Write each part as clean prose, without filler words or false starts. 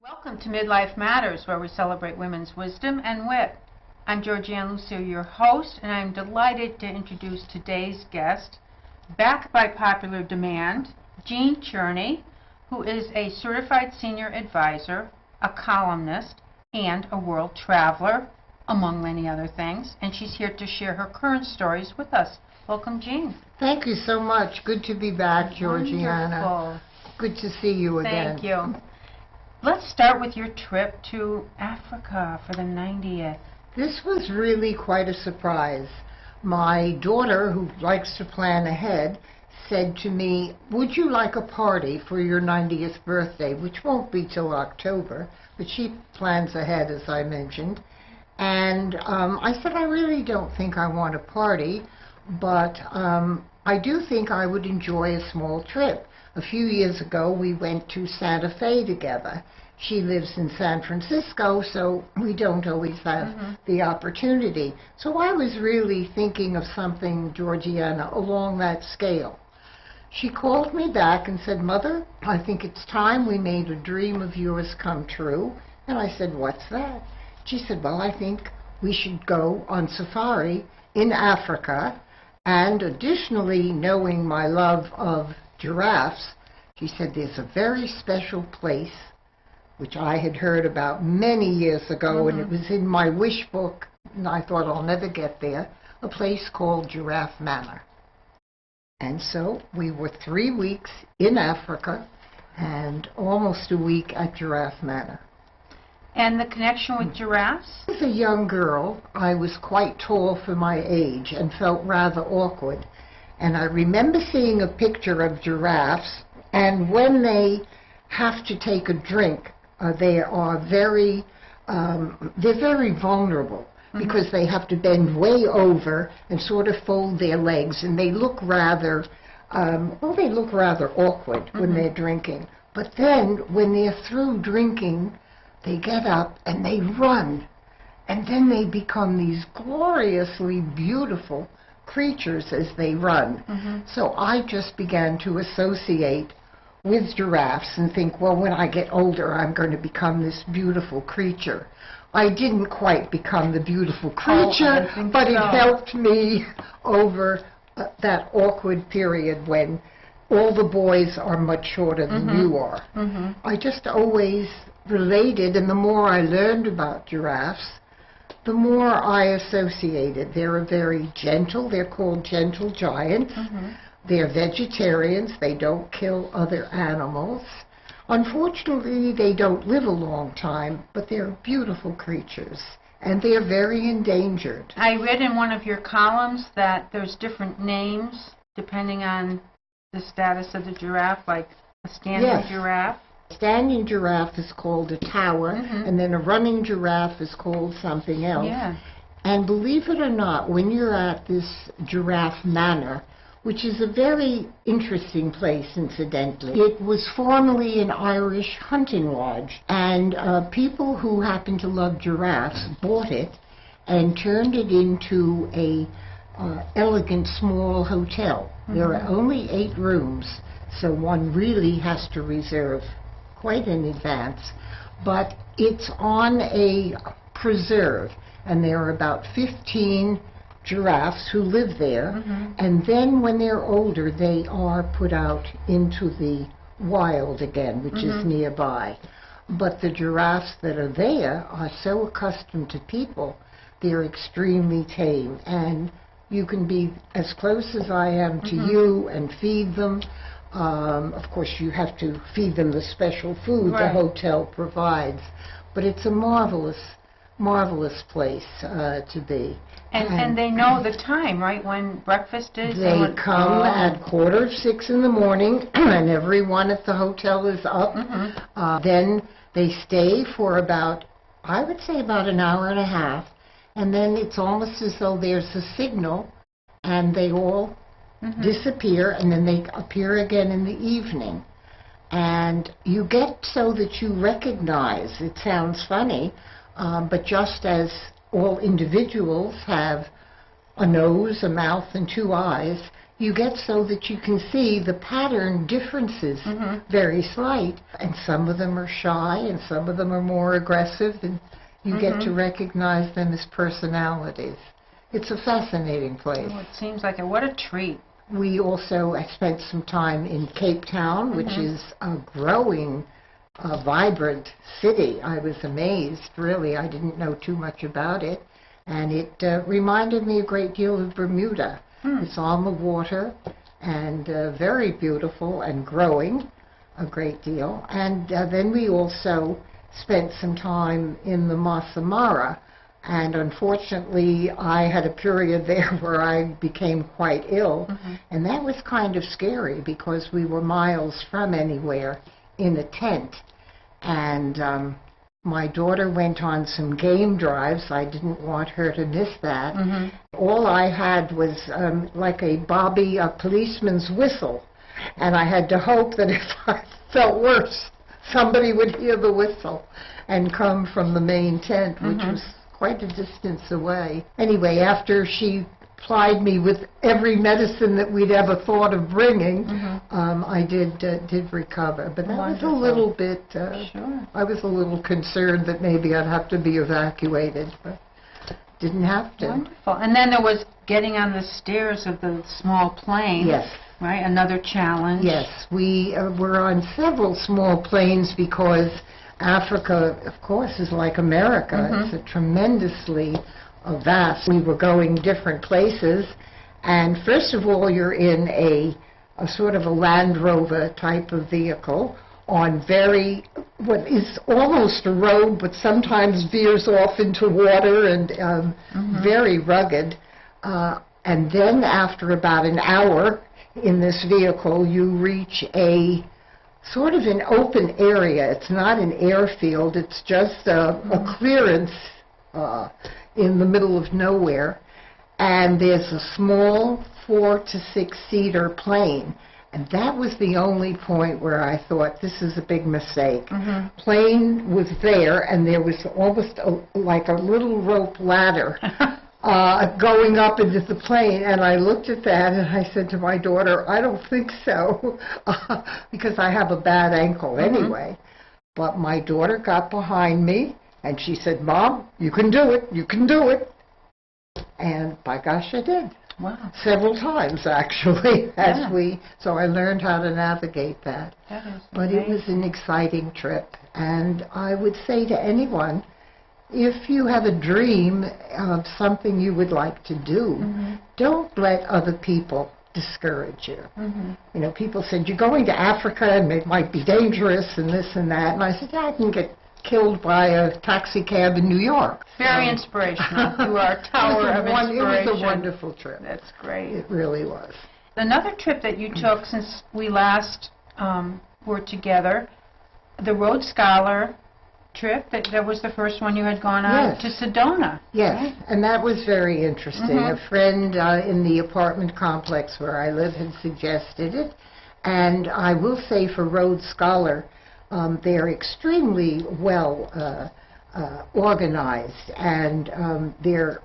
Welcome to MidLIFE Matters, where we celebrate women's wisdom and wit. I'm Georgian Lussier, your host, and I'm delighted to introduce today's guest, back by popular demand, Jean Cherni, who is a certified senior advisor, a columnist, and a world traveler, among many other things, and she's here to share her current stories with us. Welcome, Jean. Thank you so much. Good to be back, Georgiana. Wonderful. Good to see you again. Thank you. Let's start with your trip to Africa for the 90th. This was really quite a surprise. My daughter, who likes to plan ahead, said to me, "Would you like a party for your 90th birthday?" which won't be till October, but she plans ahead, as I mentioned. And I said, "I really don't think I want a party, but I do think I would enjoy a small trip." A few years ago, we went to Santa Fe together. She lives in San Francisco, so we don't always have the opportunity. So I was really thinking of something, Georgiana, along that scale. She called me back and said, "Mother, I think it's time we made a dream of yours come true." And I said, "What's that?" She said, "Well, I think we should go on safari in Africa, and additionally, knowing my love of giraffes," she said, "there's a very special place which I had heard about many years ago, and it was in my wish book, and I thought I'll never get there, a place called Giraffe Manor." And so we were 3 weeks in Africa and almost a week at Giraffe Manor. And the connection with giraffes? As a young girl, I was quite tall for my age and felt rather awkward. And I remember seeing a picture of giraffes, and when they have to take a drink, they're very vulnerable because they have to bend way over and sort of fold their legs, and they look rather, awkward when they're drinking. But then, when they're through drinking, they get up and they run, and then they become these gloriously beautiful creatures as they run. So I just began to associate with giraffes and think, well, when I get older, I'm going to become this beautiful creature. I didn't quite become the beautiful creature, but it helped me over that awkward period when all the boys are much shorter than you are. I just always related, and the more I learned about giraffes, the more I associated. They're very gentle. They're called gentle giants. They're vegetarians. They don't kill other animals. Unfortunately, they don't live a long time, but they're beautiful creatures, and they're very endangered. I read in one of your columns that there's different names depending on the status of the giraffe, like a standing giraffe. A standing giraffe is called a tower, and then a running giraffe is called something else. And believe it or not, when you're at this Giraffe Manor, which is a very interesting place, incidentally, it was formerly an Irish hunting lodge, and people who happened to love giraffes bought it and turned it into a elegant small hotel. There are only 8 rooms, so one really has to reserve quite in advance, but it's on a preserve, and there are about 15 giraffes who live there, and then when they're older, they are put out into the wild again, which is nearby. But the giraffes that are there are so accustomed to people, they're extremely tame, and you can be as close as I am to you and feed them. Of course, you have to feed them the special food the hotel provides, but it's a marvelous place to be. And they know the time, right, when breakfast is? They come at 5:45 in the morning, and everyone at the hotel is up. Then they stay for about, I would say, about an hour and a half, and then it's almost as though there's a signal, and they all disappear, and then they appear again in the evening. And you get so that you recognize, it sounds funny, but just as all individuals have a nose, a mouth, and 2 eyes, you get so that you can see the pattern differences, very slight, and some of them are shy and some of them are more aggressive, and you get to recognize them as personalities. It's a fascinating place. Oh, it seems like it. What a treat. We also spent some time in Cape Town, which is a growing, vibrant city. I was amazed, really. I didn't know too much about it. And it reminded me a great deal of Bermuda. It's on the water and very beautiful and growing a great deal. And then we also spent some time in the Masa Mara. And unfortunately, I had a period there where I became quite ill. And that was kind of scary because we were miles from anywhere in a tent. And my daughter went on some game drives. I didn't want her to miss that. All I had was like a policeman's whistle. And I had to hope that if I felt worse, somebody would hear the whistle and come from the main tent, which was quite a distance away. Anyway, after she plied me with every medicine that we'd ever thought of bringing, I did recover. But that was a little bit, I was a little concerned that maybe I'd have to be evacuated, but didn't have to. Wonderful. And then there was getting on the stairs of the small plane. Yes. Right, another challenge. Yes, we were on several small planes because Africa, of course, is like America. It's a tremendously vast. We were going different places, and first of all, you're in a sort of a Land Rover type of vehicle on what is almost a road, but sometimes veers off into water and very rugged. And then after about an hour in this vehicle, you reach a sort of an open area. It's not an airfield, it's just a clearance in the middle of nowhere. And there's a small 4 to 6 seater plane. And that was the only point where I thought, this is a big mistake. Plane was there, and there was almost like a little rope ladder going up into the plane, and I looked at that and I said to my daughter, I don't think so, because I have a bad ankle anyway. But my daughter got behind me and she said, Mom, you can do it, you can do it. And by gosh, I did. Wow. Several times, actually, so I learned how to navigate that. That is but amazing. It was an exciting trip, and I would say to anyone, if you have a dream of something you would like to do, don't let other people discourage you. You know, people said, you're going to Africa and it might be dangerous and this and that. And I said, yeah, I can get killed by a taxi cab in New York. Very inspirational. You are a tower of inspiration. It was a wonderful trip. That's great. It really was. Another trip that you took since we last were together, the Rhodes Scholar trip, that was the first one you had gone on to Sedona. Yes, right? And that was very interesting. A friend in the apartment complex where I live had suggested it, and I will say for Rhodes Scholar, they're extremely well organized, and their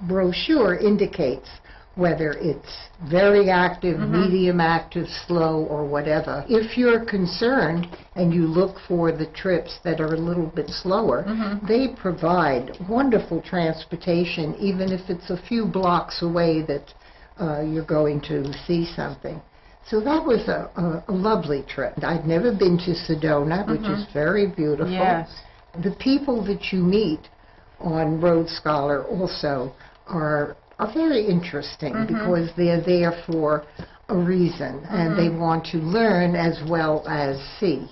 brochure indicates whether it's very active, medium active, slow, or whatever. If you're concerned and you look for the trips that are a little bit slower, they provide wonderful transportation, even if it's a few blocks away that you're going to see something. So that was a lovely trip. I'd never been to Sedona, which is very beautiful. Yes. The people that you meet on Rhodes Scholar also are very interesting because they're there for a reason, and they want to learn as well as see.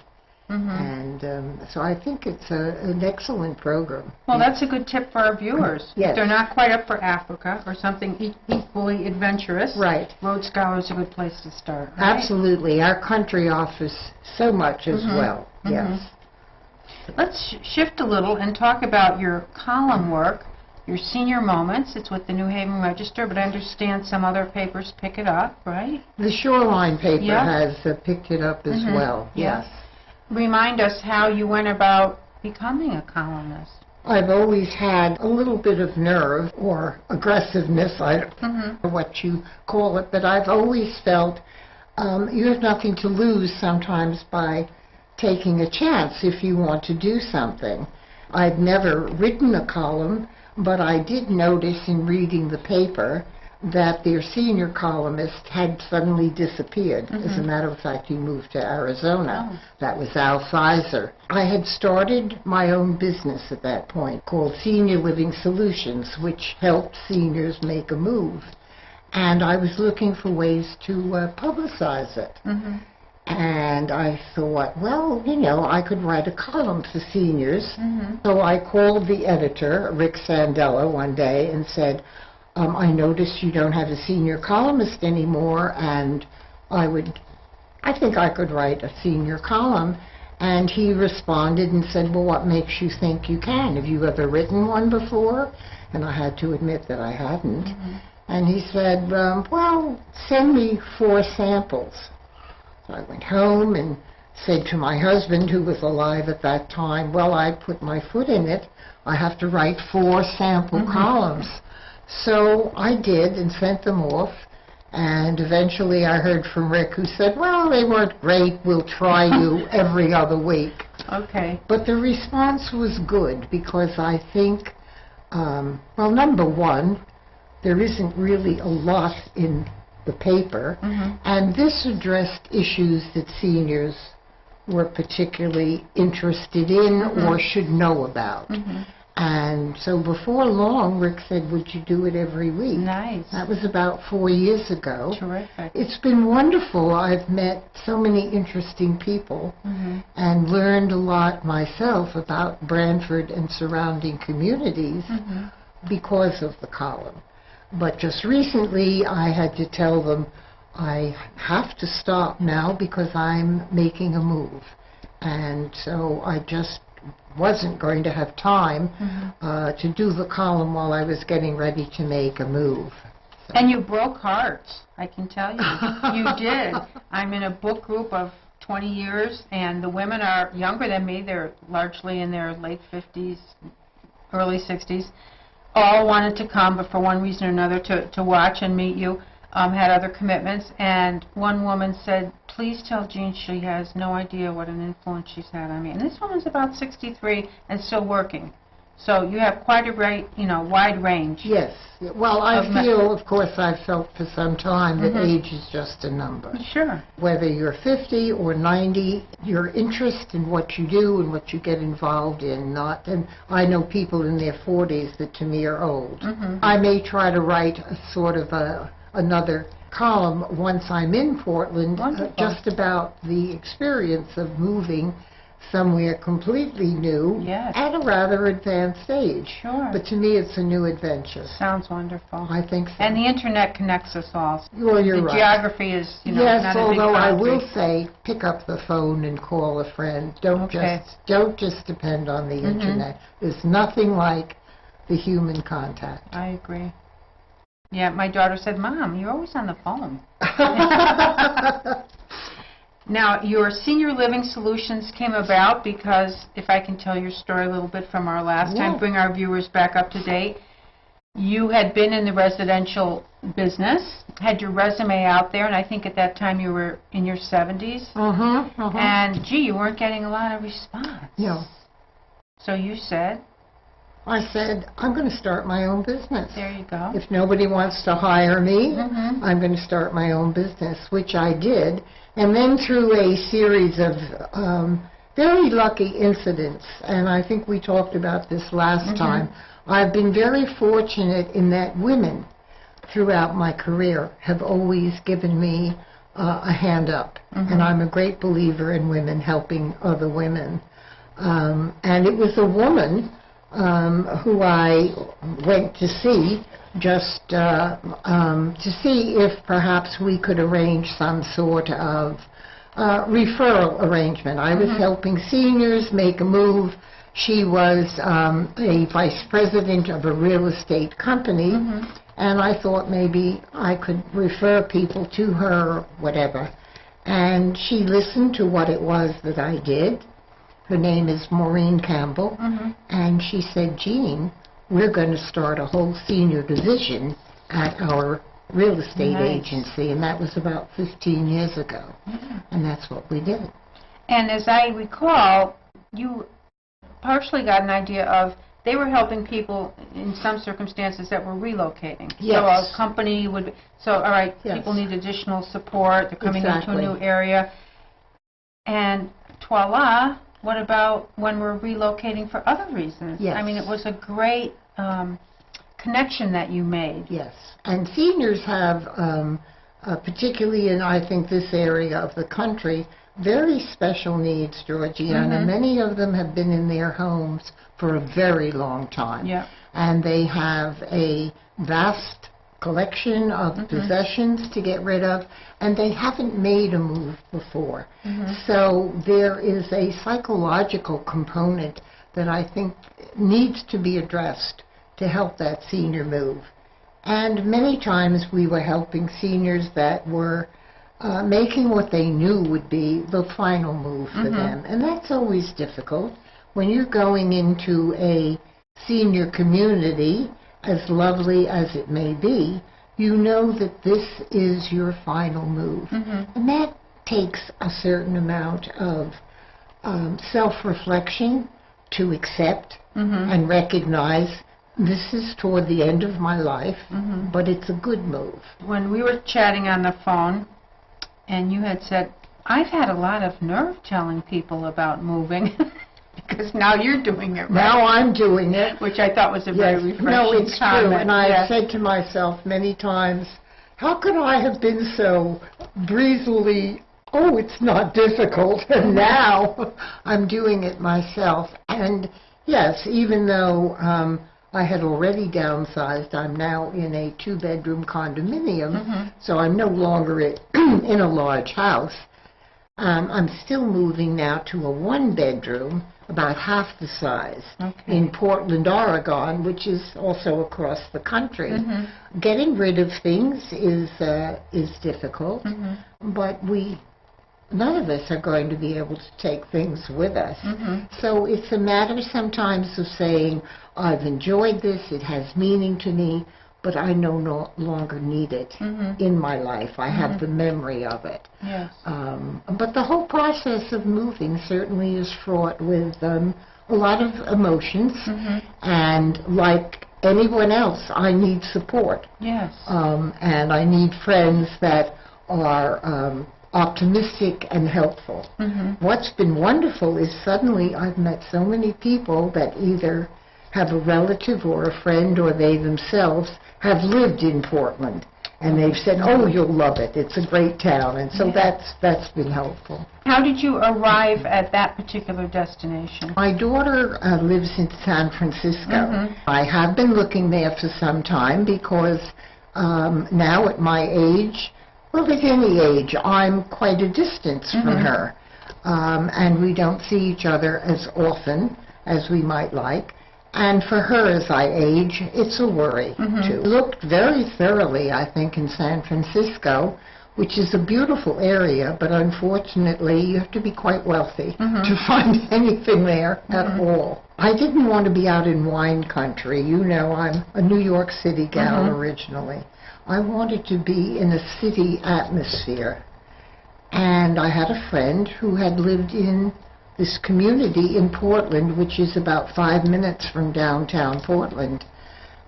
And so I think it's an excellent program. Well, that's a good tip for our viewers. Yes. If they're not quite up for Africa or something equally adventurous, Right. Rhodes Scholar is a good place to start. Right? Absolutely. Our country offers so much as well. Yes. Let's shift a little and talk about your column work, your senior moments. It's with the New Haven Register, but I understand some other papers pick it up, right? The Shoreline paper Yeah. has picked it up as well. Yes. Remind us how you went about becoming a columnist. I've always had a little bit of nerve or aggressiveness, I don't know what you call it, but I've always felt you have nothing to lose sometimes by taking a chance if you want to do something. I've never written a column, but I did notice in reading the paper that their senior columnist had suddenly disappeared. As a matter of fact, he moved to Arizona. That was Al Sizer. I had started my own business at that point called Senior Living Solutions, which helped seniors make a move. And I was looking for ways to publicize it. And I thought, well, you know, I could write a column for seniors. So I called the editor, Rick Sandella, one day and said, I noticed you don't have a senior columnist anymore, and I think I could write a senior column. And he responded and said, well, what makes you think you can? Have you ever written one before? And I had to admit that I hadn't. And he said, well, send me 4 samples. So I went home and said to my husband, who was alive at that time, well, I put my foot in it. I have to write 4 sample columns. So I did and sent them off, and eventually I heard from Rick, who said, well, they weren't great, we'll try you every other week. Okay. But the response was good, because I think, well, number one, there isn't really a lot in the paper, and this addressed issues that seniors were particularly interested in or should know about. And so before long, Rick said, would you do it every week? Nice. That was about 4 years ago. Terrific. It's been wonderful. I've met so many interesting people and learned a lot myself about Branford and surrounding communities because of the column. But just recently, I had to tell them, I have to stop now because I'm making a move. And so I just wasn't going to have time to do the column while I was getting ready to make a move. So. And you broke hearts, I can tell you. You did. I'm in a book group of 20 years, and the women are younger than me. They're largely in their late 50s, early 60s. All wanted to come, but for one reason or another to watch and meet you. Had other commitments, and one woman said, please tell Jean she has no idea what an influence she's had on me. And this woman's about 63 and still working. So you have quite a wide range. Yes. Well, I feel, of course, I've felt for some time that age is just a number. Sure. Whether you're 50 or 90, your interest in what you do and what you get involved in, not. And I know people in their 40s that to me are old. I may try to write a sort of another column once I'm in Portland, just about the experience of moving somewhere completely new at a rather advanced age. Sure. But to me, it's a new adventure. Sounds wonderful. I think so. And the internet connects us all. Well, you're right. The geography is, yes, not although a big I will say, pick up the phone and call a friend. Don't just depend on the internet. There's nothing like the human contact. I agree. Yeah, my daughter said, Mom, you're always on the phone. Now, your Senior Living Solutions came about because, if I can tell your story a little bit from our last time, bring our viewers back up to date. You had been in the residential business, had your resume out there, and I think at that time you were in your 70s. And, gee, you weren't getting a lot of response. No. So you said? I said, I'm going to start my own business. There you go. If nobody wants to hire me, I'm going to start my own business, which I did. And then through a series of very lucky incidents, and I think we talked about this last time, I've been very fortunate in that women throughout my career have always given me a hand up. And I'm a great believer in women helping other women. And it was a woman who I went to see just to see if perhaps we could arrange some sort of referral arrangement. I was helping seniors make a move. She was a vice president of a real estate company, and I thought maybe I could refer people to her or whatever. And she listened to what it was that I did. Her name is Maureen Campbell, and she said, Jean, we're going to start a whole senior division at our real estate agency, and that was about 15 years ago, and that's what we did. And as I recall, you partially got an idea of they were helping people in some circumstances that were relocating. Yes. So a company would, all right, people need additional support, they're coming into a new area. And voila, what about when we're relocating for other reasons? Yes. I mean, it was a great connection that you made. Yes, and seniors have, particularly in, I think, this area of the country, very special needs, Georgian, and many of them have been in their homes for a very long time. Yeah. And they have a vast collection of possessions to get rid of, and they haven't made a move before. So there is a psychological component that I think needs to be addressed to help that senior move. And many times we were helping seniors that were making what they knew would be the final move for them. And that's always difficult. When you're going into a senior community, as lovely as it may be, you know that this is your final move. And that takes a certain amount of self-reflection to accept and recognize this is toward the end of my life, but it's a good move. When We were chatting on the phone, and you had said, I've had a lot of nerve telling people about moving, because now you're doing it, right? Now I'm doing it. Which I thought was a very refreshing No, it's comment. true, and I've said to myself many times, how could I have been so breezily, oh, it's not difficult, and now I'm doing it myself. And yes, even though I had already downsized, I'm now in a 2-bedroom condominium, so I'm no longer in a large house. I'm still moving now to a 1-bedroom, about half the size, in Portland, Oregon, which is also across the country. Getting rid of things is difficult, but none of us are going to be able to take things with us. So it's a matter sometimes of saying, I've enjoyed this, it has meaning to me, but I no longer need it in my life. I have the memory of it. Yes. But the whole process of moving certainly is fraught with a lot of emotions, and like anyone else, I need support. Yes. And I need friends that are optimistic and helpful. What's been wonderful is suddenly I've met so many people that either have a relative or a friend or they themselves have lived in Portland, and they've said, oh, you'll love it, it's a great town, and so that's been helpful. How did you arrive at that particular destination? My daughter lives in San Francisco. I have been looking there for some time because now at my age, well, at any age, I'm quite a distance from her, and we don't see each other as often as we might like. And for her, as I age, it's a worry, too. Looked very thoroughly, I think, in San Francisco, which is a beautiful area, but unfortunately, you have to be quite wealthy to find anything there at all. I didn't want to be out in wine country. You know, I'm a New York City gal originally. I wanted to be in a city atmosphere. And I had a friend who had lived in this community in Portland, which is about 5 minutes from downtown Portland,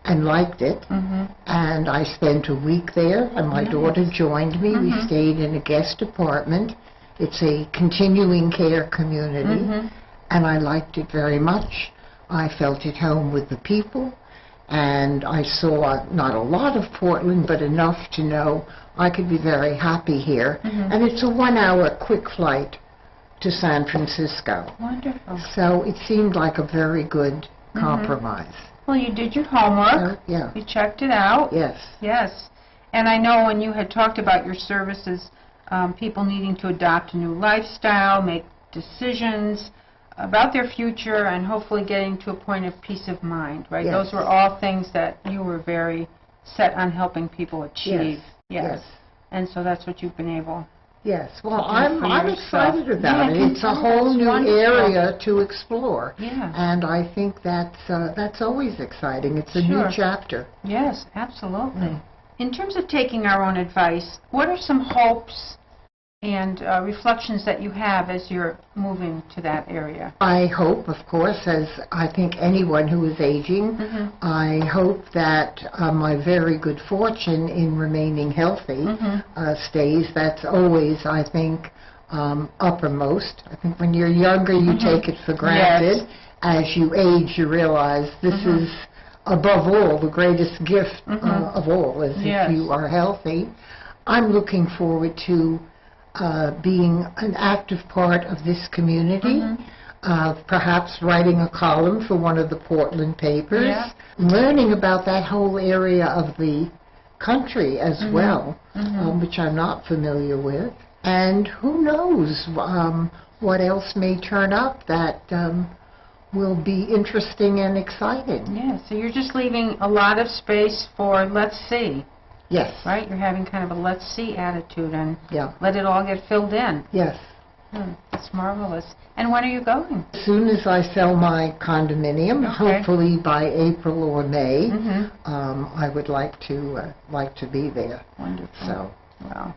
and liked it. And I spent a week there, and my daughter joined me. We stayed in a guest apartment. It's a continuing care community, and I liked it very much. I felt at home with the people, and I saw not a lot of Portland, but enough to know I could be very happy here. And it's a 1-hour quick flight to San Francisco. Wonderful. So it seemed like a very good compromise. Well, you did your homework. Yeah. You checked it out. Yes. Yes. And I know when you had talked about your services, people needing to adopt a new lifestyle, make decisions about their future, and hopefully getting to a point of peace of mind, right? Yes. Those were all things that you were very set on helping people achieve. Yes. And so that's what you've been able Yes, well, Yeah, for I'm yourself. excited about Yeah, I it. can It's a tell. whole That's new wonderful. area to explore. Yeah. And I think that's always exciting. It's a Sure. new chapter. Yes, absolutely. In terms of taking our own advice, what are some hopes and reflections that you have as you're moving to that area? I hope, of course, as I think anyone who is aging, I hope that my very good fortune in remaining healthy stays. That's always, I think, uppermost. I think when you're younger, you take it for granted. Yes. As you age, you realize this is, above all, the greatest gift of all, is Yes. if you are healthy. I'm looking forward to being an active part of this community, perhaps writing a column for one of the Portland papers, Yeah. learning about that whole area of the country as well, which I'm not familiar with. And who knows what else may turn up that will be interesting and exciting. Yeah, so you're just leaving a lot of space for let's see, Yes. right? You're having kind of a let's see attitude and Yeah. let it all get filled in. Yes. That's marvelous. And when are you going? As soon as I sell my condominium, Okay. hopefully by April or May, Mm-hmm. I would like to be there. Wonderful. So, Well,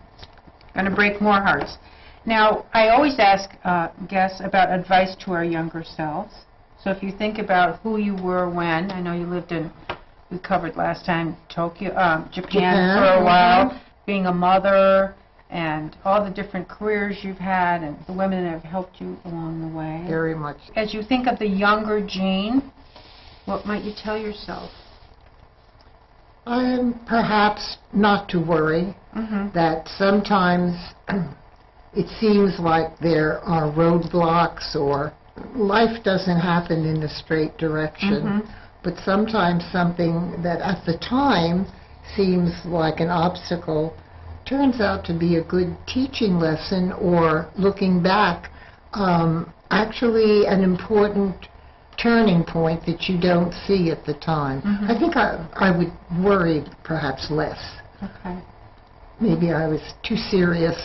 going to break more hearts. Now, I always ask guests about advice to our younger selves. So if you think about who you were when, I know you lived in, we covered last time, Japan for a while, being a mother, and all the different careers you've had, and the women that have helped you along the way. very much. As you think of the younger Jean, what might you tell yourself? Perhaps not to worry, that sometimes it seems like there are roadblocks or life doesn't happen in a straight direction, but sometimes something that at the time seems like an obstacle turns out to be a good teaching lesson, or looking back, actually an important turning point that you don't see at the time. I think I would worry perhaps less. Okay. Maybe I was too serious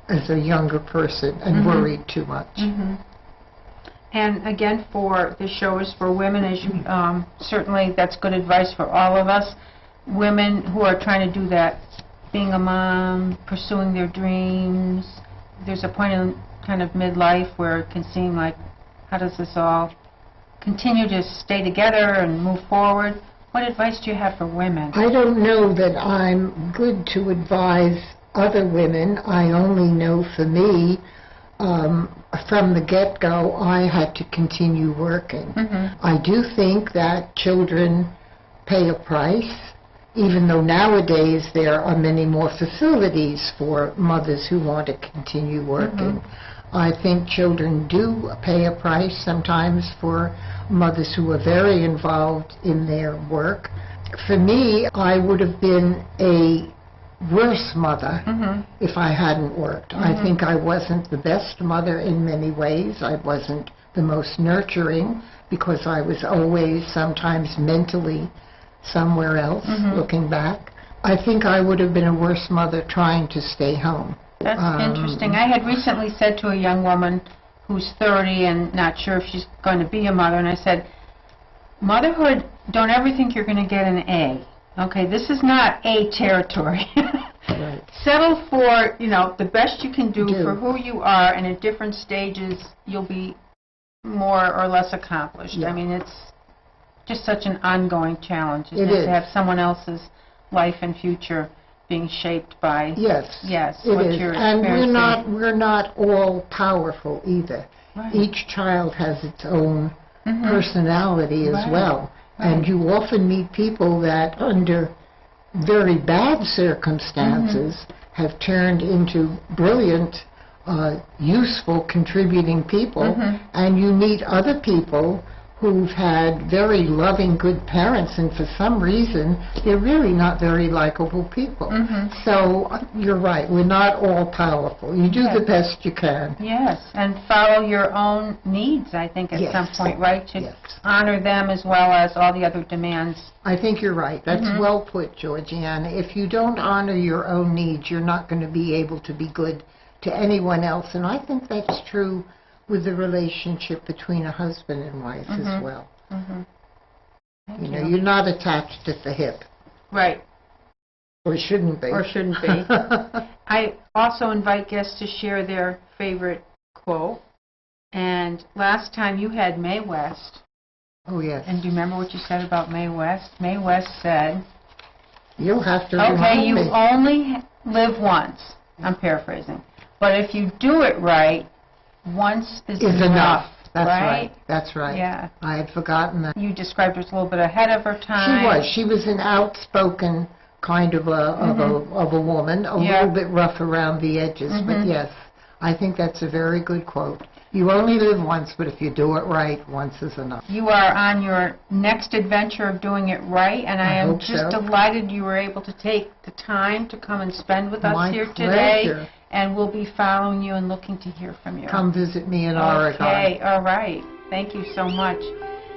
as a younger person and worried too much. And again, for the show is for women, as you certainly that's good advice for all of us. Women who are trying to do that, being a mom, pursuing their dreams. There's a point in kind of midlife where it can seem like, how does this all continue to stay together and move forward? What advice do you have for women? I don't know that I'm good to advise other women. I only know for me, from the get-go, I had to continue working. I do think that children pay a price, even though nowadays there are many more facilities for mothers who want to continue working. I think children do pay a price sometimes for mothers who are very involved in their work. For me, I would have been a worse mother if I hadn't worked. I think I wasn't the best mother in many ways. I wasn't the most nurturing because I was always sometimes mentally somewhere else, looking back. I think I would have been a worse mother trying to stay home. That's interesting. I had recently said to a young woman who's 30 and not sure if she's going to be a mother, and I said, motherhood, don't ever think you're going to get an A. Okay, this is not A territory. Right. Settle for, the best you can do for who you are, and at different stages you'll be more or less accomplished. Yeah. I mean, it's just such an ongoing challenge, isn't It it, is. to have someone else's life and future being shaped by Yes, it what is. you're And experiencing. we're not all powerful either. Right. Each child has its own personality as Right. well. And Right. you often meet people that under very bad circumstances have turned into brilliant, useful, contributing people. And you meet other people who've had very loving, good parents, and for some reason, they're really not very likable people. So you're right, we're not all powerful. You do the best you can. Yes, and follow your own needs, I think, at some point, right? To honor them as well as all the other demands. I think you're right. That's well put, Georgiana. If you don't honor your own needs, you're not going to be able to be good to anyone else. And I think that's true with the relationship between a husband and wife as well. You know, you're not attached at the hip. Right. Or shouldn't be. Or shouldn't be. I also invite guests to share their favorite quote. And last time you had Mae West. Oh, yes. And do you remember what you said about Mae West? Mae West said, you'll have to remind me. Okay, you only live once. I'm paraphrasing. But if you do it right, once is enough. That's right. That's right. Yeah. I had forgotten that. You described her as a little bit ahead of her time. She was an outspoken kind of a woman, a little bit rough around the edges. But yes, I think that's a very good quote. You only live once, but if you do it right, once is enough. You are on your next adventure of doing it right, and I am just delighted you were able to take the time to come and spend with us here today. And we'll be following you and looking to hear from you. Come visit me in Oregon. Okay, all right. Thank you so much.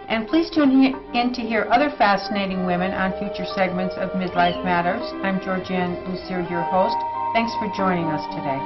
And please tune in to hear other fascinating women on future segments of MidLIFE Matters. I'm Georgian Lussier, your host. Thanks for joining us today.